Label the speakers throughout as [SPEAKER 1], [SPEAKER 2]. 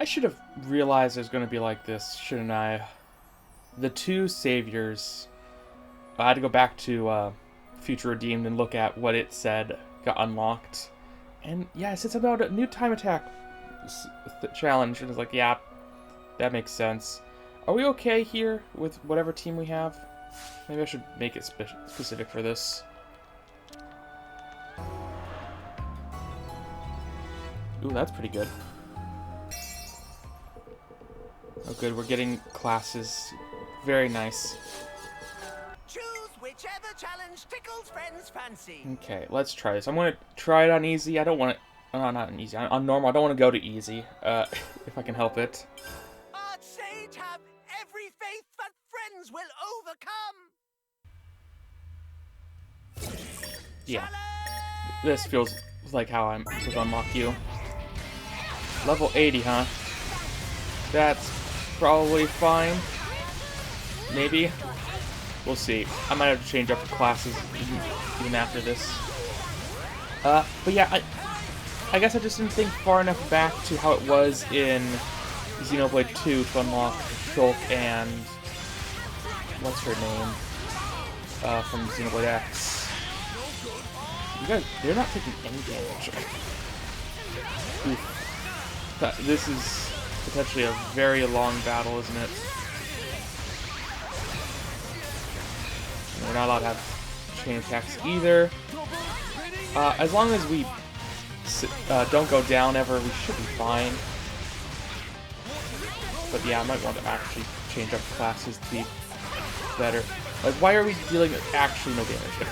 [SPEAKER 1] I should have realized it was going to be like this, shouldn't I? The two saviors. I had to go back to Future Redeemed and look at what it said got unlocked. And yeah, it says about a new time attack challenge. And it's like, yeah, that makes sense. Are we okay here with whatever team we have? Maybe I should make it specific for this. Ooh, that's pretty good. Oh, good. We're getting classes. Very nice.
[SPEAKER 2] Choose whichever challenge tickles friends' fancy.
[SPEAKER 1] Okay, let's try this. I'm gonna try it on easy. I don't want it. Not on easy. On normal. I don't want to go to easy. If I can help it.
[SPEAKER 2] Archsage, have every faith that friends will overcome.
[SPEAKER 1] Yeah. This feels like how I'm supposed to unlock you. Level 80, huh? That's probably fine. Maybe. We'll see. I might have to change up the classes even after this. But yeah, I guess I just didn't think far enough back to how it was in Xenoblade 2 to unlock Shulk and... what's her name? From Xenoblade X. You guys, they're not taking any damage. Oof. This is potentially a very long battle, isn't it? We're not allowed to have chain attacks either. As long as we don't go down ever, we should be fine. But yeah, I might want to actually change up classes to be better. Like, why are we dealing with actually no damage?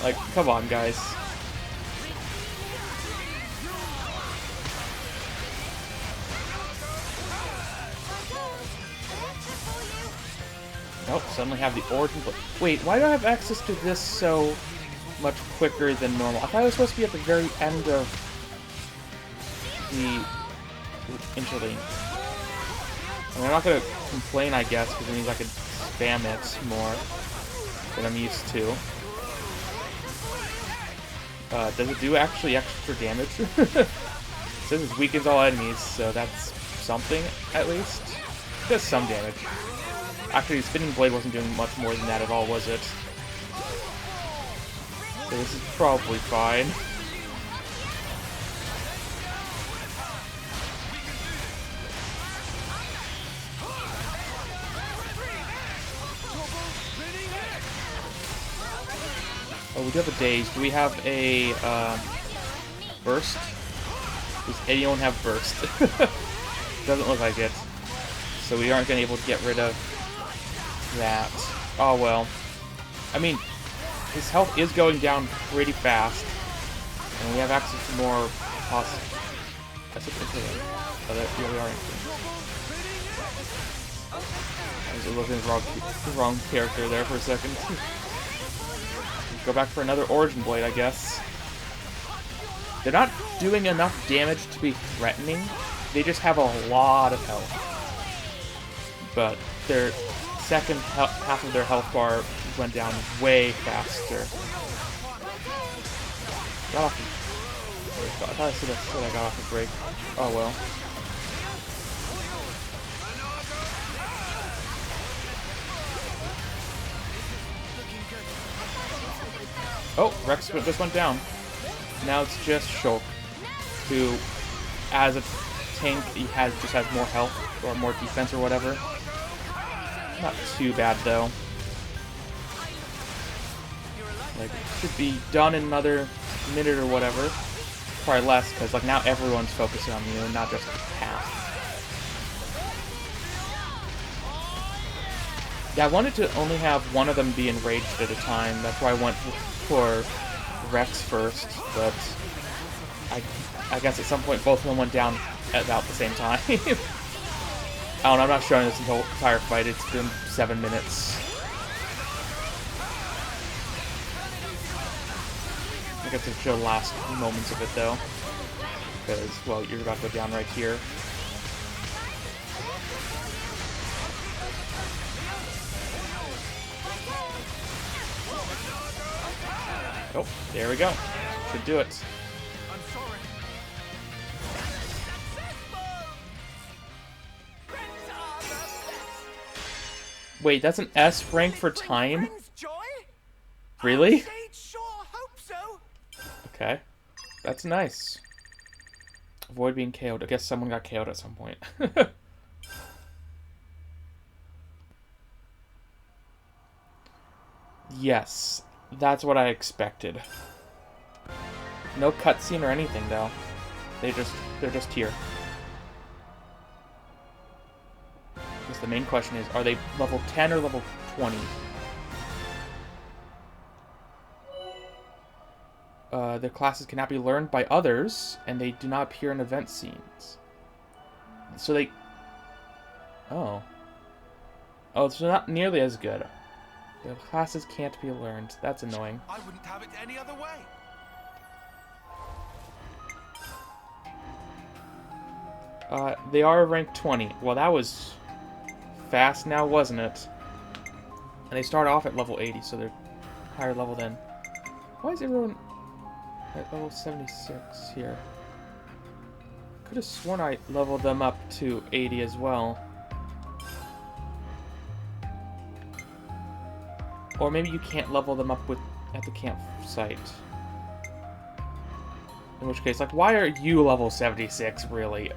[SPEAKER 1] Like, come on, guys. Nope, suddenly have the origin. But wait, why do I have access to this so much quicker than normal? I thought it was supposed to be at the very end of the interlink. I mean, I'm not gonna complain, I guess, because it means I could spam it more than I'm used to. Does it do actually extra damage? It says it weakens all enemies, so that's something, at least. It does some damage. Actually, Spinning Blade wasn't doing much more than that at all, was it? So this is probably fine. Oh, we do have a daze. Do we have a burst? Does anyone have burst? Doesn't look like it. So we aren't going to be able to get rid of that. Oh well. I mean, his health is going down pretty fast, and we have access to more possible. That's it. Oh, that really are. I was looking at the wrong character there for a second. Go back for another Origin Blade, I guess. They're not doing enough damage to be threatening. They just have a lot of health. But their second half of their health bar went down way faster. Got off I thought I said I got off a break. Oh well. Oh, Rex just went down. Now it's just Shulk, who, as a tank, he just has more health or more defense or whatever. Not too bad though. Like, it should be done in another minute or whatever. Probably less, because like now everyone's focusing on you, not just half. Yeah, I wanted to only have one of them be enraged at a time. That's why I went for Rex first, but I guess at some point both of them went down at about the same time. I don't know, I'm not showing this entire fight. It's been 7 minutes. I guess to show the last moments of it though, because well, you're about to go down right here. Oh, there we go. Should do it. Wait, that's an S rank for
[SPEAKER 2] Bring
[SPEAKER 1] time?
[SPEAKER 2] friends joy?
[SPEAKER 1] Really?
[SPEAKER 2] I'd sure hope so.
[SPEAKER 1] Okay. That's nice. Avoid being KO'd. I guess someone got KO'd at some point. Yes, that's what I expected. No cutscene or anything, though. They're just here. I guess the main question is, are they level 10 or level 20? Their classes cannot be learned by others, and they do not appear in event scenes. So they... Oh. Oh, it's not nearly as good. Their classes can't be learned. That's annoying.
[SPEAKER 2] I wouldn't have it any other way.
[SPEAKER 1] They are rank 20. Well, that was fast now, wasn't it? And they start off at level 80, so they're higher level than... Why is everyone at level 76 here? Could have sworn I leveled them up to 80 as well. Or maybe you can't level them up at the campsite. In which case, like, why are you level 76, really?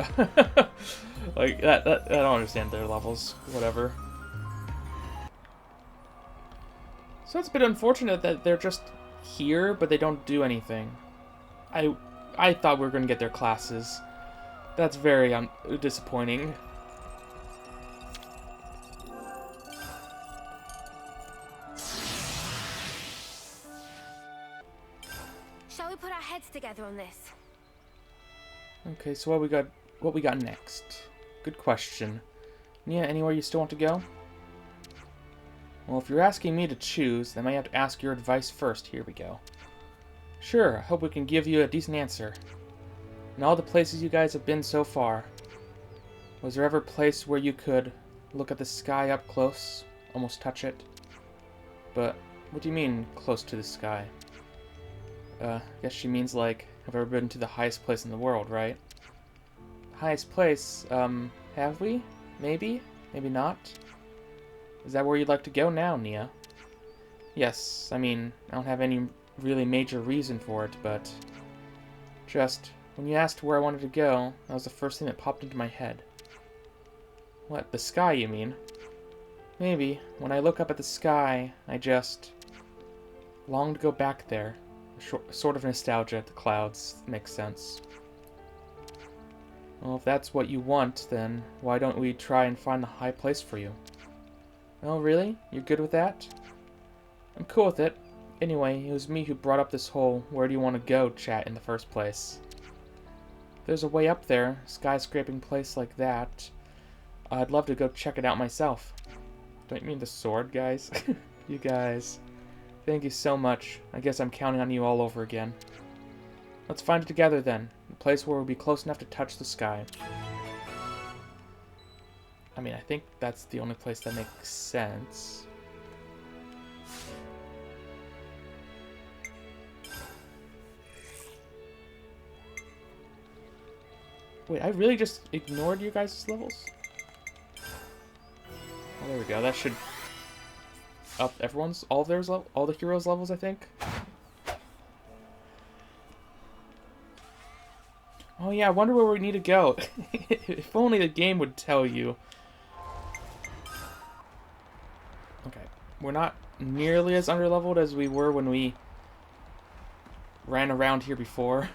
[SPEAKER 1] Like, I don't understand their levels. Whatever. So it's a bit unfortunate that they're just here, but they don't do anything. I thought we were going to get their classes. That's very disappointing.
[SPEAKER 3] Shall we put our heads together on this?
[SPEAKER 1] Okay, so what we got next? Good question. Nia, anywhere you still want to go? Well, if you're asking me to choose, then I have to ask your advice first. Here we go. Sure, I hope we can give you a decent answer. In all the places you guys have been so far, was there ever a place where you could look at the sky up close, almost touch it? But what do you mean, close to the sky? I guess she means, like, have ever been to the highest place in the world, right? Highest place, have we? Maybe? Maybe not? Is that where you'd like to go now, Nia? Yes, I mean, I don't have any really major reason for it, but... Just, when you asked where I wanted to go, that was the first thing that popped into my head. What, the sky, you mean? Maybe. When I look up at the sky, I just... long to go back there. Sort of nostalgia at the clouds. Makes sense. Well, if that's what you want, then why don't we try and find the high place for you? Oh, really? You're good with that? I'm cool with it. Anyway, it was me who brought up this whole where do you want to go chat in the first place. There's a way up there, skyscraping place like that. I'd love to go check it out myself. Don't you mean the sword, guys? You guys. Thank you so much. I guess I'm counting on you all over again. Let's find it together then. A place where we'll be close enough to touch the sky. I mean, I think that's the only place that makes sense. Wait, I really just ignored you guys' levels? Oh, there we go. That should up everyone's, all the heroes' levels, I think. Oh yeah, I wonder where we need to go. If only the game would tell you. Okay, we're not nearly as underleveled as we were when we ran around here before.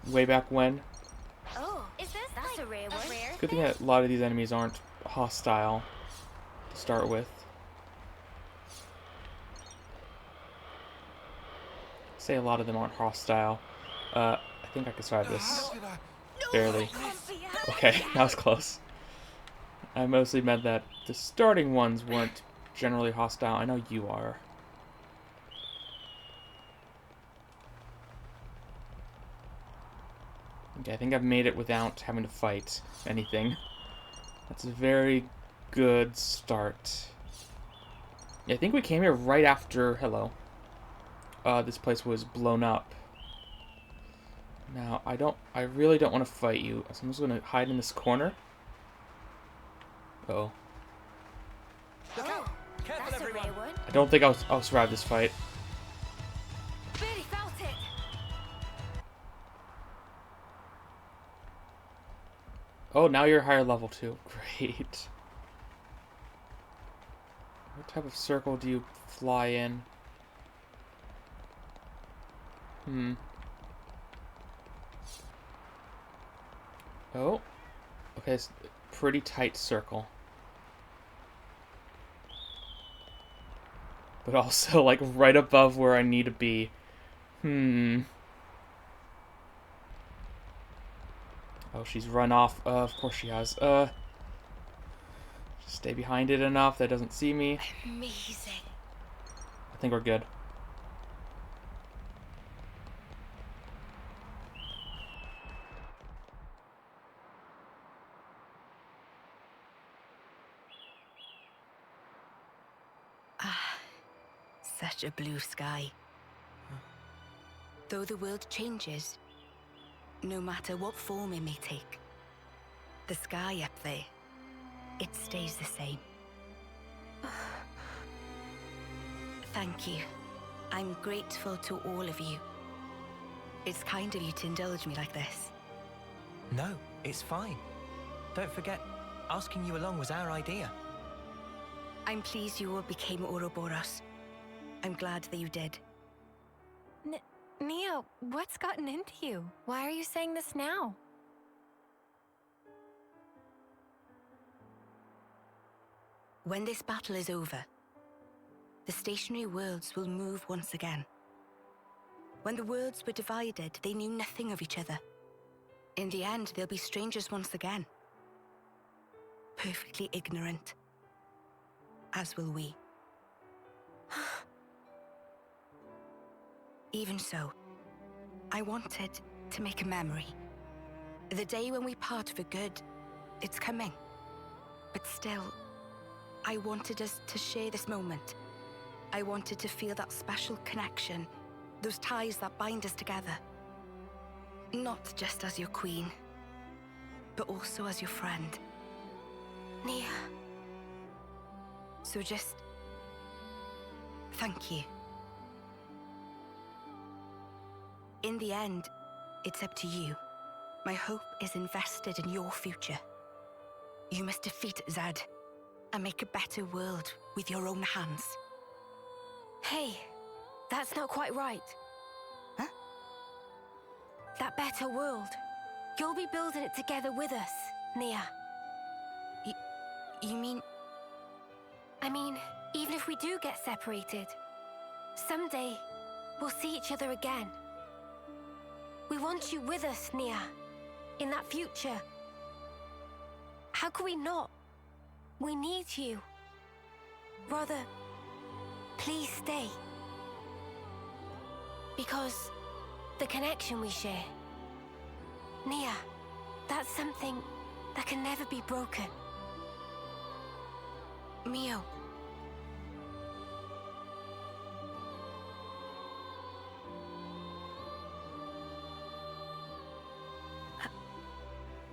[SPEAKER 1] Way back when.
[SPEAKER 3] Oh, is this that's a rare one?
[SPEAKER 1] Good thing that a lot of these enemies aren't hostile to start with. Say a lot of them aren't hostile. I think I can survive this. Barely. Okay, that was close. I mostly meant that the starting ones weren't generally hostile. I know you are. Okay, I think I've made it without having to fight anything. That's a very good start. Yeah, I think we came here right after... Hello. This place was blown up. Now, I really don't want to fight you, so I'm just going to hide in this corner. Uh-oh.
[SPEAKER 2] Look out! Careful,
[SPEAKER 3] that's a
[SPEAKER 2] everyone!
[SPEAKER 3] rare one.
[SPEAKER 1] I don't think I'll survive this fight.
[SPEAKER 3] Really felt it.
[SPEAKER 1] Oh, now you're higher level too. Great. What type of circle do you fly in? Oh. Okay, it's a pretty tight circle. But also, like, right above where I need to be. Oh, she's run off. Of course she has. Stay behind it enough that it doesn't see me.
[SPEAKER 3] Amazing.
[SPEAKER 1] I think we're good.
[SPEAKER 4] Such a blue sky. Though the world changes, no matter what form it may take, the sky up there, it stays the same. Thank you. I'm grateful to all of you. It's kind of you to indulge me like this.
[SPEAKER 2] No, it's fine. Don't forget, asking you along was our idea.
[SPEAKER 4] I'm pleased you all became Ouroboros. I'm glad that you did.
[SPEAKER 3] Neo, what's gotten into you? Why are you saying this now?
[SPEAKER 4] When this battle is over, the stationary worlds will move once again. When the worlds were divided, they knew nothing of each other. In the end, they'll be strangers once again. Perfectly ignorant. As will we. Even so, I wanted to make a memory. The day when we part for good, it's coming. But still, I wanted us to share this moment. I wanted to feel that special connection, those ties that bind us together. Not just as your queen, but also as your friend.
[SPEAKER 3] Nia.
[SPEAKER 4] So just... thank you. In the end, it's up to you. My hope is invested in your future. You must defeat Zed and make a better world with your own hands.
[SPEAKER 3] Hey, that's not quite right.
[SPEAKER 4] Huh?
[SPEAKER 3] That better world. You'll be building it together with us, Nia.
[SPEAKER 4] You mean...
[SPEAKER 3] I mean, even if we do get separated, someday we'll see each other again. We want you with us, Nia, in that future. How could we not? We need you. Rather, please stay. Because the connection we share, Nia, that's something that can never be broken.
[SPEAKER 4] Mio.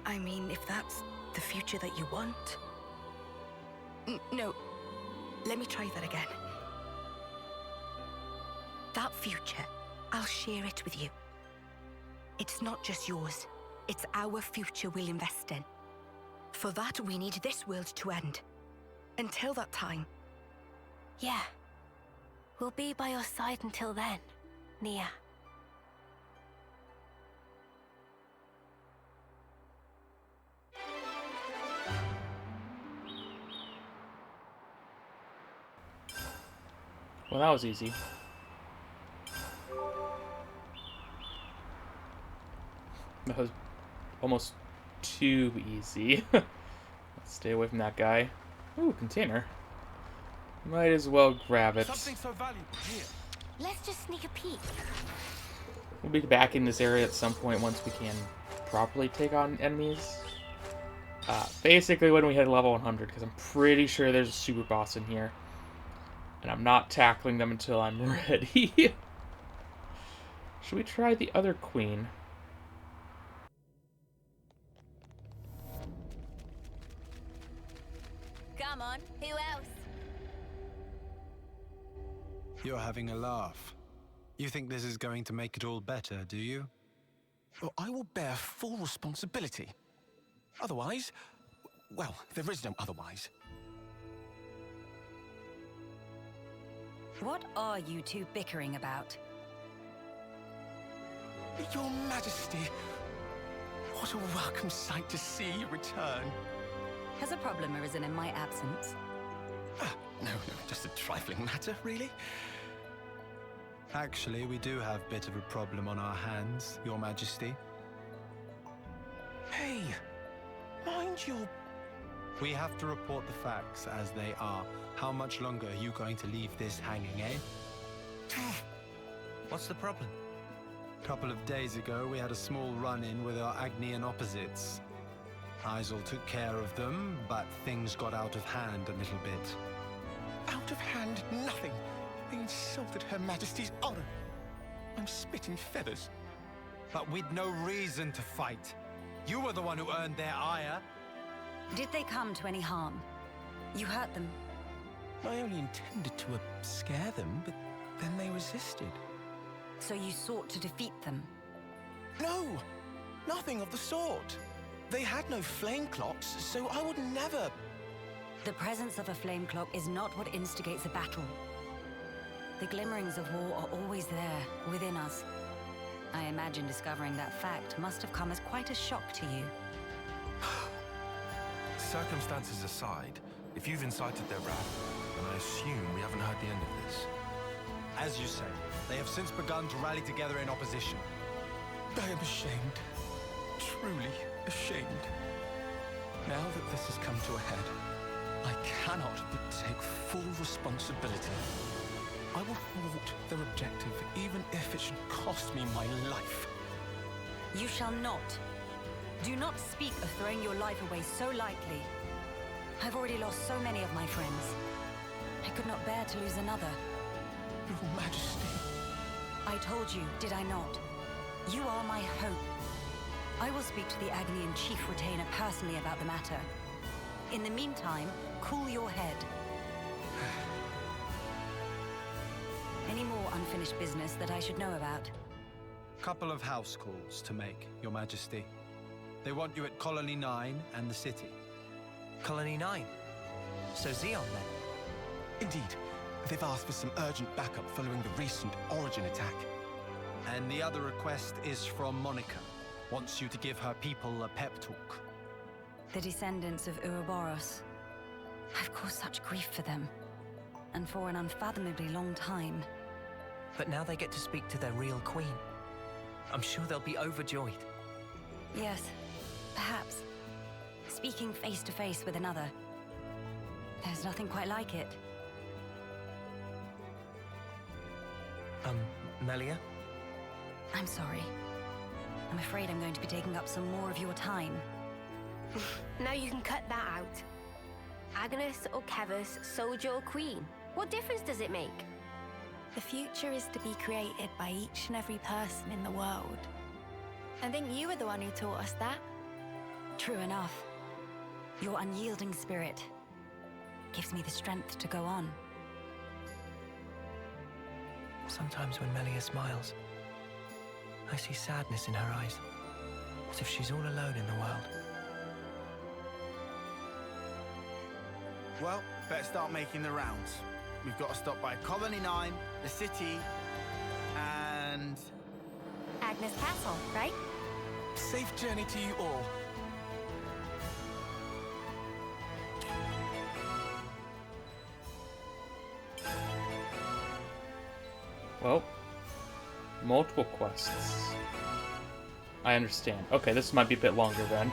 [SPEAKER 4] I mean, if that's the future that you want... No, let me try that again. That future, I'll share it with you. It's not just yours, it's our future we'll invest in. For that, we need this world to end. Until that time.
[SPEAKER 3] Yeah. We'll be by your side until then, Nia.
[SPEAKER 1] Well, that was easy. That was almost too easy. Let's stay away from that guy. Ooh, container. Might as well grab it.
[SPEAKER 2] Something so valuable here.
[SPEAKER 3] Let's just sneak a peek.
[SPEAKER 1] We'll be back in this area at some point once we can properly take on enemies. Basically when we hit level 100, because I'm pretty sure there's a super boss in here. And I'm not tackling them until I'm ready. Should we try the other queen?
[SPEAKER 3] Come on, who else?
[SPEAKER 5] You're having a laugh. You think this is going to make it all better, do you?
[SPEAKER 6] Well, I will bear full responsibility. Otherwise, well, there is no otherwise.
[SPEAKER 7] What are you two bickering about?
[SPEAKER 6] Your Majesty, what a welcome sight to see you return.
[SPEAKER 7] Has a problem arisen in my absence?
[SPEAKER 6] No, just a trifling matter, really.
[SPEAKER 5] Actually, we do have a bit of a problem on our hands, Your Majesty.
[SPEAKER 6] Hey, mind your...
[SPEAKER 5] We have to report the facts as they are. How much longer are you going to leave this hanging, eh?
[SPEAKER 2] What's the problem?
[SPEAKER 5] A couple of days ago, we had a small run-in with our Agnian opposites. Isel took care of them, but things got out of hand a little bit.
[SPEAKER 6] Out of hand, nothing. They insulted Her Majesty's honor. I'm spitting feathers.
[SPEAKER 5] But we'd no reason to fight. You were the one who earned their ire.
[SPEAKER 7] Did they come to any harm? You hurt them?
[SPEAKER 6] I only intended to scare them, but then they resisted.
[SPEAKER 7] So you sought to defeat them?
[SPEAKER 6] No! Nothing of the sort. They had no flame clocks, so I would never...
[SPEAKER 7] The presence of a flame clock is not what instigates a battle. The glimmerings of war are always there, within us. I imagine discovering that fact must have come as quite a shock to you.
[SPEAKER 8] Circumstances aside, if you've incited their wrath, then I assume we haven't heard the end of this.
[SPEAKER 5] As you say, they have since begun to rally together in opposition.
[SPEAKER 6] I am ashamed. Truly ashamed. Now that this has come to a head, I cannot but take full responsibility. I will thwart their objective, even if it should cost me my life.
[SPEAKER 7] You shall not. Do not speak of throwing your life away so lightly. I've already lost so many of my friends. I could not bear to lose another.
[SPEAKER 6] Your Majesty.
[SPEAKER 7] I told you, did I not? You are my hope. I will speak to the Agnian Chief Retainer personally about the matter. In the meantime, cool your head. Any more unfinished business that I should know about?
[SPEAKER 5] Couple of house calls to make, Your Majesty. They want you at Colony 9 and the city.
[SPEAKER 2] Colony 9? So Xeon then?
[SPEAKER 6] Indeed. They've asked for some urgent backup following the recent Origin attack.
[SPEAKER 5] And the other request is from Monica. Wants you to give her people a pep talk.
[SPEAKER 7] The descendants of Ouroboros. I've caused such grief for them. And for an unfathomably long time.
[SPEAKER 2] But now they get to speak to their real queen. I'm sure they'll be overjoyed.
[SPEAKER 7] Yes, perhaps. Speaking face to face with another. There's nothing quite like it.
[SPEAKER 2] Melia?
[SPEAKER 7] I'm sorry. I'm afraid I'm going to be taking up some more of your time.
[SPEAKER 3] Now you can cut that out. Agnes or Kevus, soldier or queen. What difference does it make?
[SPEAKER 9] The future is to be created by each and every person in the world. I think you were the one who taught us that.
[SPEAKER 7] True enough. Your unyielding spirit gives me the strength to go on.
[SPEAKER 2] Sometimes when Melia smiles, I see sadness in her eyes, as if she's all alone in the world.
[SPEAKER 10] Well, better start making the rounds. We've got to stop by Colony 9, the city, and...
[SPEAKER 9] Agnes Castle, right?
[SPEAKER 6] Safe journey to you all.
[SPEAKER 1] Well, multiple quests. I understand. Okay, this might be a bit longer then.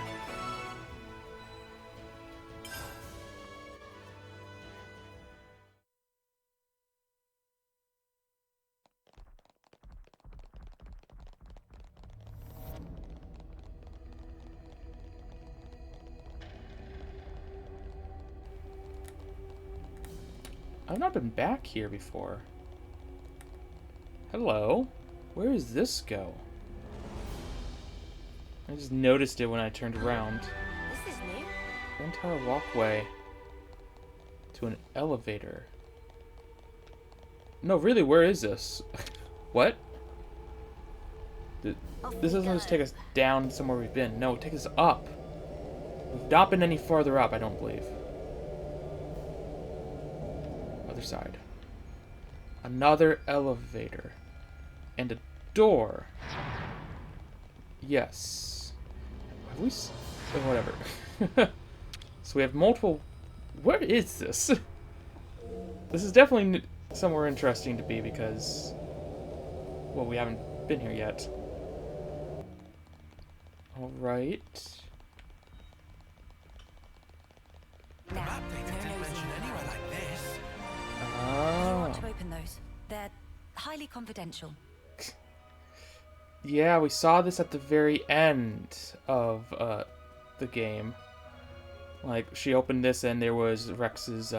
[SPEAKER 1] I've not been back here before. Hello? Where does this go? I just noticed it when I turned around.
[SPEAKER 3] This is new.
[SPEAKER 1] The entire walkway to an elevator. No, really, where is this? What? This doesn't just take us down somewhere we've been. No, take us up. We've not been any farther up, I don't believe. Other side. Another elevator. And a door. Yes. Have we... Oh, whatever. So we have multiple... Where is this? This is definitely somewhere interesting to be because... Well, we haven't been here yet. Alright.
[SPEAKER 7] Now,
[SPEAKER 10] Didn't mention anywhere like this.
[SPEAKER 7] you want to open those? They're highly confidential.
[SPEAKER 1] Yeah, we saw this at the very end of the game. Like, she opened this and there was Rex's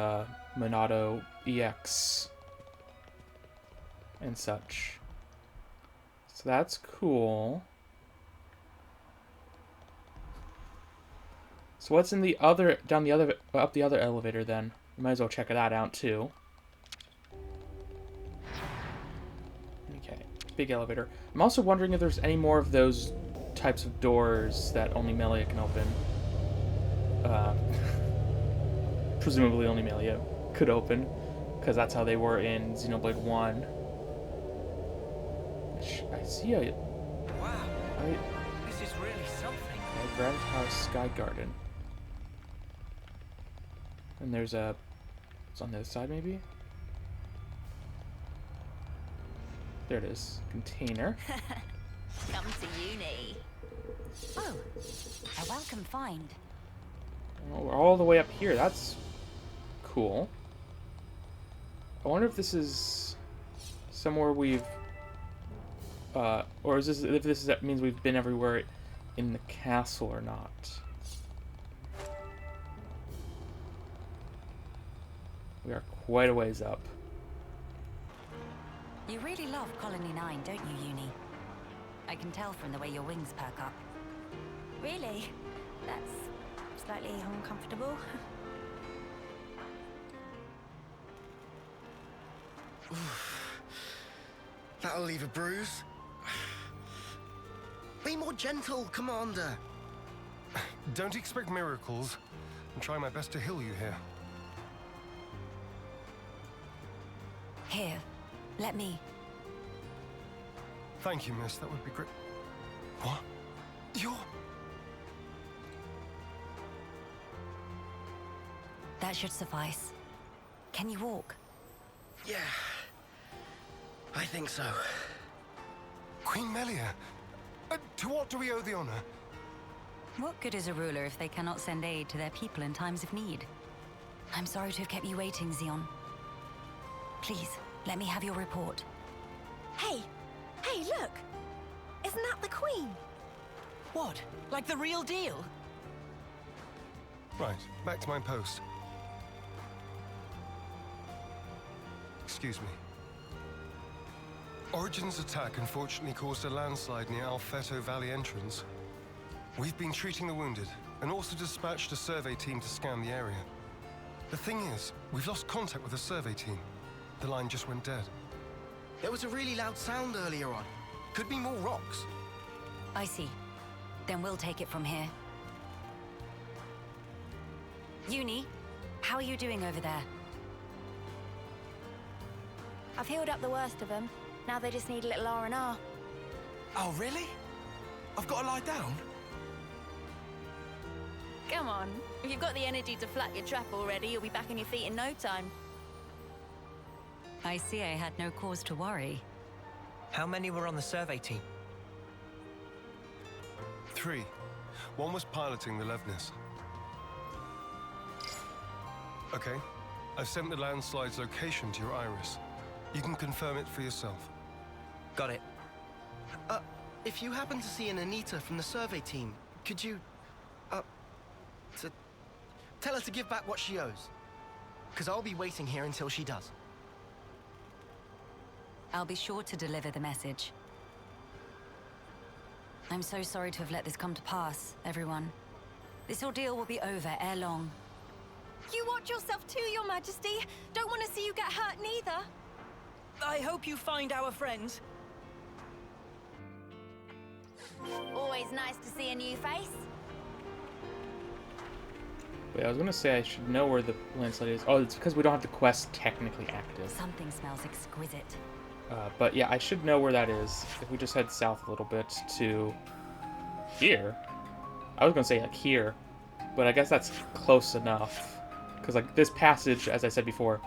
[SPEAKER 1] Monado EX and such. So that's cool. So what's in the other, up the other elevator then? We might as well check that out too. Okay, big elevator. I'm also wondering if there's any more of those types of doors that only Melia can open. Presumably only Melia could open, because that's how they were in Xenoblade 1. Which I see a...
[SPEAKER 10] Wow, this is really something.
[SPEAKER 1] A Granite House Sky Garden. And there's a... It's on the other side, maybe? There it is. Container.
[SPEAKER 7] Come to uni. Oh, a welcome find.
[SPEAKER 1] Oh, we're all the way up here. That's cool. I wonder if this is somewhere we've... or is this, if this means we've been everywhere in the castle or not. We are quite a ways up.
[SPEAKER 7] You really love Colony 9, don't you, Uni? I can tell from the way your wings perk up.
[SPEAKER 9] Really? That's slightly uncomfortable.
[SPEAKER 11] That'll leave a bruise. Be more gentle, Commander.
[SPEAKER 12] Don't expect miracles. I'm trying my best to heal you here.
[SPEAKER 7] Here, let me.
[SPEAKER 12] Thank you, miss. That would be great. What? You're...
[SPEAKER 7] That should suffice. Can you walk?
[SPEAKER 11] Yeah, I think so.
[SPEAKER 12] Queen Melia, to what do we owe the honor?
[SPEAKER 7] What good is a ruler if they cannot send aid to their people in times of need? I'm sorry to have kept you waiting, Xeon. Please, let me have your report.
[SPEAKER 9] Hey, look! Isn't that the Queen?
[SPEAKER 10] What? Like the real deal?
[SPEAKER 12] Right, back to my post. Excuse me. Origin's attack unfortunately caused a landslide near Alfeto Valley entrance. We've been treating the wounded, and also dispatched a survey team to scan the area. The thing is, we've lost contact with the survey team. The line just went dead.
[SPEAKER 11] There was a really loud sound earlier on. Could be more rocks.
[SPEAKER 7] I see. Then we'll take it from here. Uni, how are you doing over there?
[SPEAKER 9] I've healed up the worst of them. Now they just need a little R&R.
[SPEAKER 10] Oh, really? I've got to lie down?
[SPEAKER 9] Come on. If you've got the energy to flat your trap already, you'll be back on your feet in no time.
[SPEAKER 7] I see I had no cause to worry.
[SPEAKER 2] How many were on the survey team?
[SPEAKER 12] 3. One was piloting the Levnis. Okay, I've sent the landslide's location to your iris. You can confirm it for yourself.
[SPEAKER 2] Got it.
[SPEAKER 11] If you happen to see an Anita from the survey team, could you, tell her to give back what she owes? Because I'll be waiting here until she does.
[SPEAKER 7] I'll be sure to deliver the message. I'm so sorry to have let this come to pass, everyone. This ordeal will be over ere long.
[SPEAKER 9] You watch yourself too, Your Majesty. Don't want to see you get hurt neither.
[SPEAKER 13] I hope you find our friends.
[SPEAKER 9] Always nice to see a new face.
[SPEAKER 1] Wait, I was gonna say I should know where the landslide is. Oh, it's because we don't have the quest technically active.
[SPEAKER 7] Something smells exquisite.
[SPEAKER 1] But yeah, I should know where that is. If we just head south a little bit to here. I was gonna say like here, but I guess that's close enough. Because like this passage, as I said before,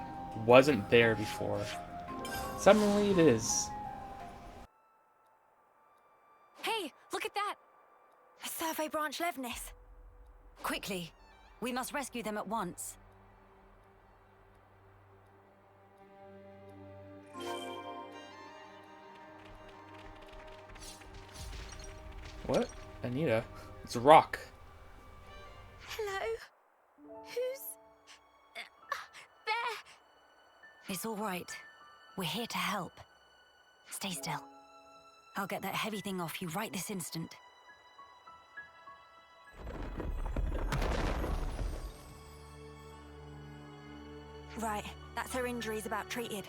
[SPEAKER 1] wasn't there before. Suddenly it is.
[SPEAKER 3] Hey, look at that! A survey branch Levnis.
[SPEAKER 7] Quickly! We must rescue them at once.
[SPEAKER 1] What? Anita? It's a rock.
[SPEAKER 3] Hello? Who's... there?
[SPEAKER 7] It's all right. We're here to help. Stay still. I'll get that heavy thing off you right this instant.
[SPEAKER 3] Right, that's her injuries about treated.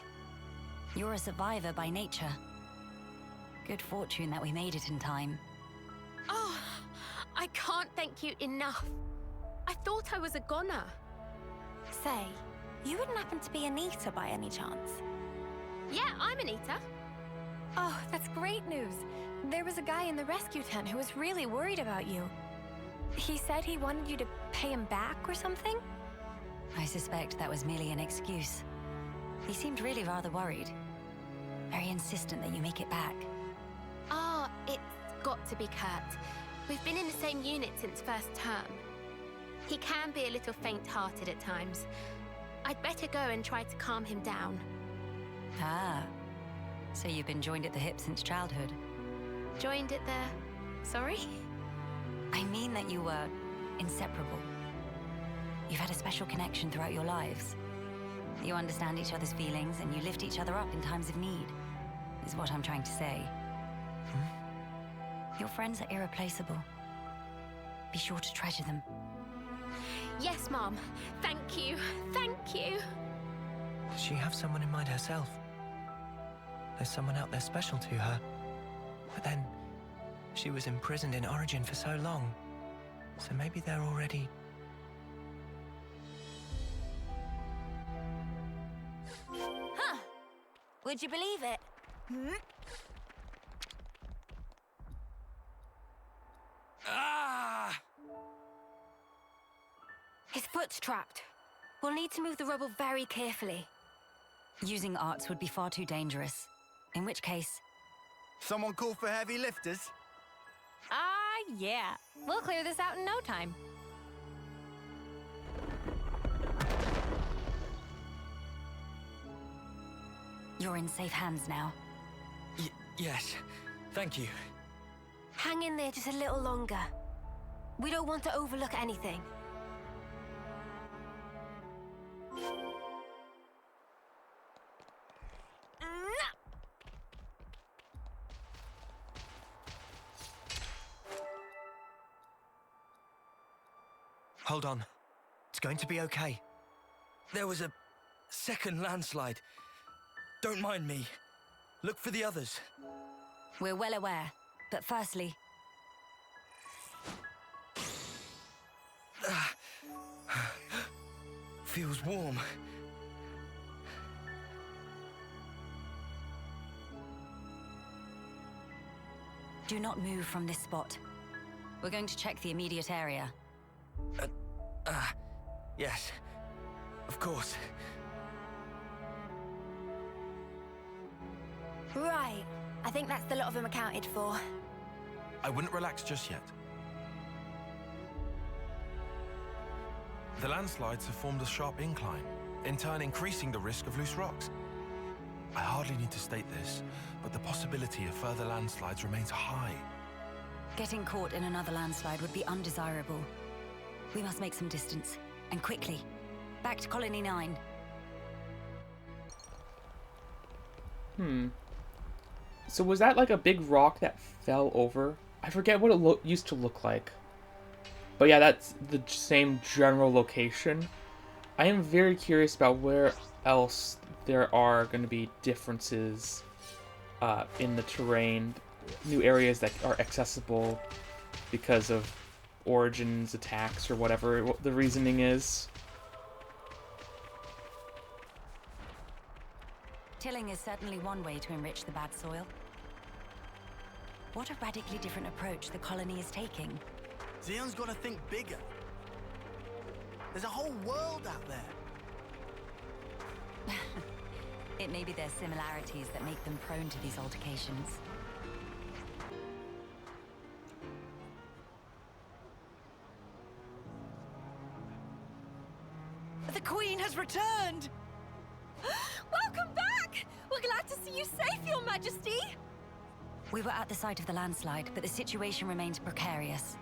[SPEAKER 7] You're a survivor by nature. Good fortune that we made it in time.
[SPEAKER 3] Oh, I can't thank you enough. I thought I was a goner.
[SPEAKER 9] Say, you wouldn't happen to be Anita by any chance?
[SPEAKER 3] Yeah, I'm Anita.
[SPEAKER 9] Oh, that's great news. There was a guy in the rescue tent who was really worried about you. He said he wanted you to pay him back or something?
[SPEAKER 7] I suspect that was merely an excuse. He seemed really rather worried. Very insistent that you make it back.
[SPEAKER 3] Ah, it's got to be Kurt. We've been in the same unit since first term. He can be a little faint-hearted at times. I'd better go and try to calm him down.
[SPEAKER 7] Ah, so you've been joined at the hip since childhood?
[SPEAKER 3] Joined at the... sorry?
[SPEAKER 7] I mean that you were inseparable. You've had a special connection throughout your lives. You understand each other's feelings and you lift each other up in times of need, is what I'm trying to say. Your friends are irreplaceable. Be sure to treasure them.
[SPEAKER 3] Yes, Mom. Thank you. Thank you.
[SPEAKER 2] Does she have someone in mind herself? There's someone out there special to her. But then, she was imprisoned in Origin for so long. So maybe they're already...
[SPEAKER 9] Huh. Would you believe it?
[SPEAKER 6] Ah!
[SPEAKER 3] His foot's trapped. We'll need to move the rubble very carefully.
[SPEAKER 7] Using arts would be far too dangerous. In which case...
[SPEAKER 10] Someone call for heavy lifters?
[SPEAKER 9] Yeah. We'll clear this out in no time.
[SPEAKER 7] You're in safe hands now.
[SPEAKER 6] Yes, thank you.
[SPEAKER 3] Hang in there just a little longer. We don't want to overlook anything.
[SPEAKER 2] Hold on. It's going to be okay.
[SPEAKER 6] There was a second landslide. Don't mind me. Look for the others.
[SPEAKER 7] We're well aware, but firstly...
[SPEAKER 6] Feels warm.
[SPEAKER 7] Do not move from this spot. We're going to check the immediate area.
[SPEAKER 6] Yes. Of course.
[SPEAKER 9] Right. I think that's the lot of them accounted for.
[SPEAKER 8] I wouldn't relax just yet. The landslides have formed a sharp incline, in turn increasing the risk of loose rocks. I hardly need to state this, but the possibility of further landslides remains high.
[SPEAKER 7] Getting caught in another landslide would be undesirable. We must make some distance, and quickly. Back to Colony 9.
[SPEAKER 1] So was that like a big rock that fell over? I forget what it used to look like. But yeah, that's the same general location. I am very curious about where else there are going to be differences in the terrain, new areas that are accessible because of Origin's attacks or whatever the reasoning is.
[SPEAKER 7] Tilling is certainly one way to enrich the bad soil. What a radically different approach the colony is taking.
[SPEAKER 10] Xeon's got to think bigger. There's a whole world out there.
[SPEAKER 7] It may be their similarities that make them prone to these altercations.
[SPEAKER 13] The Queen has returned!
[SPEAKER 9] Welcome back! We're glad to see you safe, Your Majesty!
[SPEAKER 7] We were at the site of the landslide, but the situation remains precarious.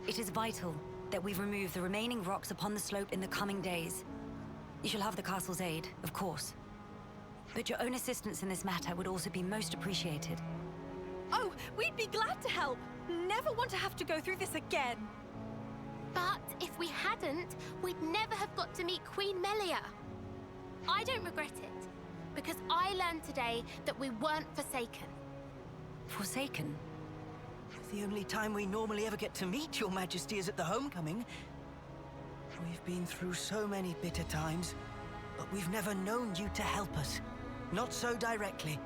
[SPEAKER 7] It is vital that we remove the remaining rocks upon the slope in the coming days. You shall have the castle's aid, of course. But your own assistance in this matter would also be most appreciated.
[SPEAKER 9] Oh, we'd be glad to help. Never want to have to go through this again.
[SPEAKER 3] But if we hadn't, we'd never have got to meet Queen Melia. I don't regret it, because I learned today that we weren't forsaken.
[SPEAKER 7] Forsaken?
[SPEAKER 13] The only time we normally ever get to meet Your Majesty is at the homecoming. We've been through so many bitter times, but we've never known you to help us. Not so directly.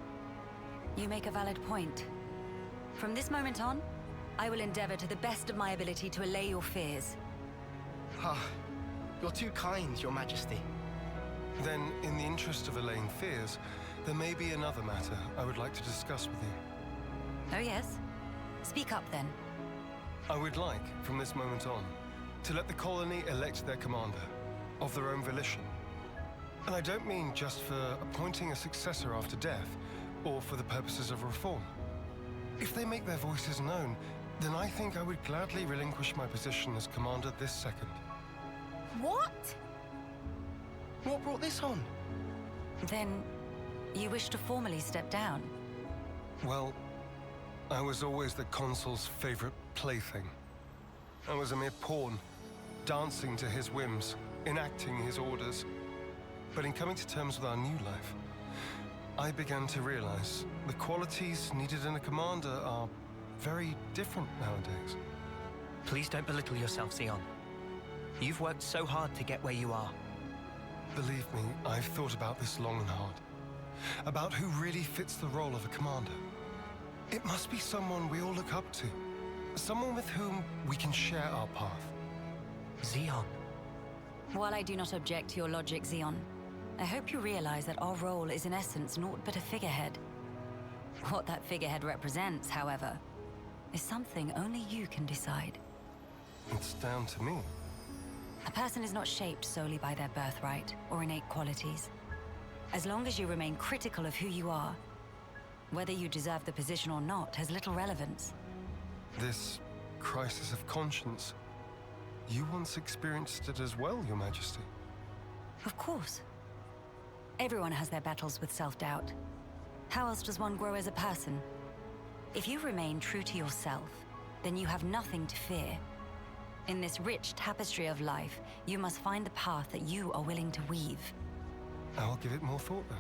[SPEAKER 7] You make a valid point. From this moment on, I will endeavor to the best of my ability to allay your fears.
[SPEAKER 11] Ah, you're too kind, Your Majesty.
[SPEAKER 12] Then, in the interest of allaying fears, there may be another matter I would like to discuss with you.
[SPEAKER 7] Oh yes? Speak up then.
[SPEAKER 12] I would like, from this moment on, to let the colony elect their commander, of their own volition. And I don't mean just for appointing a successor after death, or for the purposes of reform. If they make their voices known, then I think I would gladly relinquish my position as commander this second.
[SPEAKER 11] What? What brought this on?
[SPEAKER 7] Then, you wish to formally step down?
[SPEAKER 12] Well, I was always the consul's favorite plaything. I was a mere pawn, dancing to his whims, enacting his orders. But in coming to terms with our new life, I began to realize the qualities needed in a commander are very different nowadays.
[SPEAKER 2] Please don't belittle yourself, Xeon. You've worked so hard to get where you are.
[SPEAKER 12] Believe me, I've thought about this long and hard. About who really fits the role of a commander. It must be someone we all look up to. Someone with whom we can share our path.
[SPEAKER 2] Xeon.
[SPEAKER 7] While I do not object to your logic, Xeon, I hope you realize that our role is in essence naught but a figurehead. What that figurehead represents, however, is something only you can decide.
[SPEAKER 12] It's down to me.
[SPEAKER 7] A person is not shaped solely by their birthright or innate qualities. As long as you remain critical of who you are, whether you deserve the position or not has little relevance.
[SPEAKER 12] This crisis of conscience, you once experienced it as well, Your Majesty.
[SPEAKER 7] Of course. Everyone has their battles with self-doubt. How else does one grow as a person? If you remain true to yourself, then you have nothing to fear. In this rich tapestry of life, you must find the path that you are willing to weave.
[SPEAKER 12] I'll give it more thought then.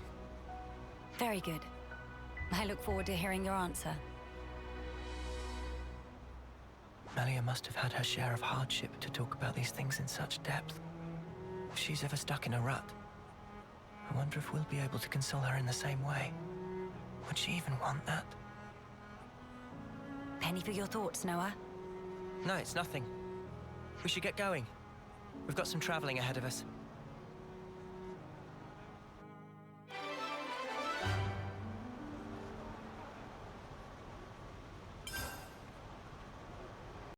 [SPEAKER 7] Very good. I look forward to hearing your answer.
[SPEAKER 2] Melia must have had her share of hardship to talk about these things in such depth. If she's ever stuck in a rut, I wonder if we'll be able to console her in the same way. Would she even want that?
[SPEAKER 7] Penny for your thoughts, Noah.
[SPEAKER 2] No, it's nothing. We should get going. We've got some traveling ahead of us.